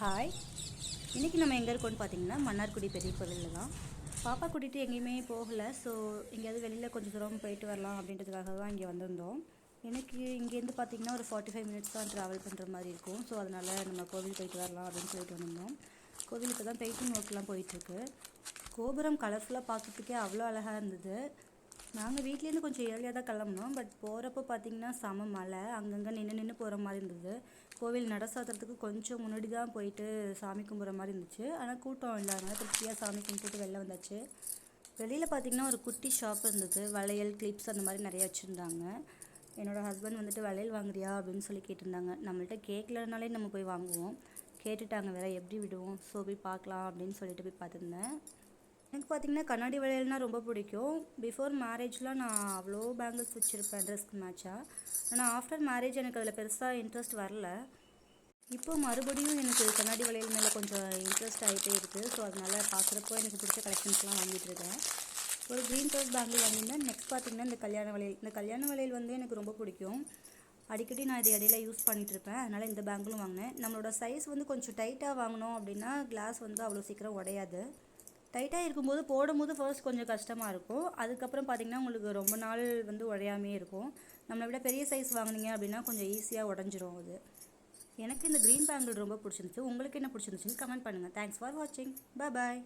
Hi. இன்றைக்கி நம்ம எங்கே இருக்கோம்னு பார்த்தீங்கன்னா மன்னார்குடி பெரிய கோவிலில் தான். பாப்பா கூட்டிகிட்டு எங்கேயுமே போகலை. ஸோ எங்கேயாவது வெளியில் கொஞ்சம் தூரம் போயிட்டு வரலாம் அப்படின்றதுக்காக தான் இங்கே வந்திருந்தோம். எனக்கு இங்கேருந்து பார்த்திங்கன்னா ஒரு 45 மினிட்ஸ் தான் ட்ராவல் பண்ணுற மாதிரி இருக்கும். ஸோ அதனால் நம்ம கோவில் போயிட்டு வரலாம் அப்படின்னு சொல்லிட்டு வந்திருந்தோம். கோவிலுக்கு தான் பெயிண்டிங் ஒர்க்லாம் போயிட்டுருக்கு. கோபுரம் கலர்ஃபுல்லாக பார்க்குறதுக்கே அவ்வளோ அழகாக இருந்தது. நாங்கள் வீட்லேருந்து கொஞ்சம் ஏர்லியாக தான் கிளம்புனோம். பட் போகிறப்போ பார்த்திங்கன்னா செம மழை, அங்கங்கே நின்று போகிற மாதிரி இருந்தது. கோவில் நட சாத்துறதுக்கு கொஞ்சம் முன்னாடி தான் போயிட்டு சாமி கும்பிட்ற மாதிரி இருந்துச்சு. ஆனால் கூட்டம் இல்லாதனால திருப்தியாக சாமி கும்பிட்டு வெளில வந்தாச்சு. வெளியில் பார்த்திங்கன்னா ஒரு குட்டி ஷாப் இருந்தது. வளையல், கிளிப்ஸ் அந்த மாதிரி நிறையா வச்சுருந்தாங்க. என்னோடய ஹஸ்பண்ட் வந்துட்டு வளையல் வாங்குறியா அப்படின்னு சொல்லி கேட்டிருந்தாங்க. நம்மள்ட்ட கேட்கலனாலே நம்ம போய் வாங்குவோம். கேட்டுட்டாங்க வேறு, எப்படி விடுவோம். ஸோ போய் பார்க்கலாம் அப்படின்னு சொல்லிட்டு போய் பார்த்துருந்தேன். எனக்கு பார்த்திங்கன்னா கண்ணாடி வளையல்னால் ரொம்ப பிடிக்கும். பிஃபோர் மேரேஜ்லாம் நான் அவ்வளோ பேங்கிள்ஸ் வச்சுருப்பேன் ட்ரெஸ்க்கு மேட்சாக. ஆனால் ஆஃப்டர் மேரேஜ் எனக்கு அதில் பெருசாக இன்ட்ரெஸ்ட் வரல. இப்போ மறுபடியும் எனக்கு கண்ணாடி வளையல் மேலே கொஞ்சம் இன்ட்ரெஸ்ட் ஆகிட்டே இருக்குது. ஸோ அதனால் பார்க்குறப்போ எனக்கு பிடிச்ச கலெக்ஷன்ஸ்லாம் வாங்கிட்டுருக்கேன். ஒரு க்ரீன் கலர் பேங்கிள் வாங்கியிருந்தேன். நெக்ஸ்ட் பார்த்திங்கன்னா இந்த கல்யாண வளையல் வந்து எனக்கு ரொம்ப பிடிக்கும். அடிக்கடி நான் இதை இடையில யூஸ் பண்ணிகிட்ருப்பேன். அதனால் இந்த பேங்கிளும் வாங்கினேன். நம்மளோட சைஸ் வந்து கொஞ்சம் டைட்டாக வாங்கினோம் அப்படின்னா கிளாஸ் வந்து அவ்வளோ சீக்கிரம் உடையாது. டைட்டாக இருக்கும்போது போடும்போது ஃபர்ஸ்ட் கொஞ்சம் கஷ்டமாக இருக்கும். அதுக்கப்புறம் பார்த்திங்கன்னா உங்களுக்கு ரொம்ப நாள் வந்து உடையாமே இருக்கும். நம்மளை விட பெரிய சைஸ் வாங்கினீங்க அப்படின்னா கொஞ்சம் ஈஸியாக உடஞ்சிரும் அது. எனக்கு இந்த க்ரீன் பேங்கிள் ரொம்ப பிடிச்சிருந்துச்சு. உங்களுக்கு என்ன பிடிச்சிருந்துச்சுன்னு கமெண்ட் பண்ணுங்கள். தேங்க்ஸ் ஃபார் வாட்சிங். பாய்.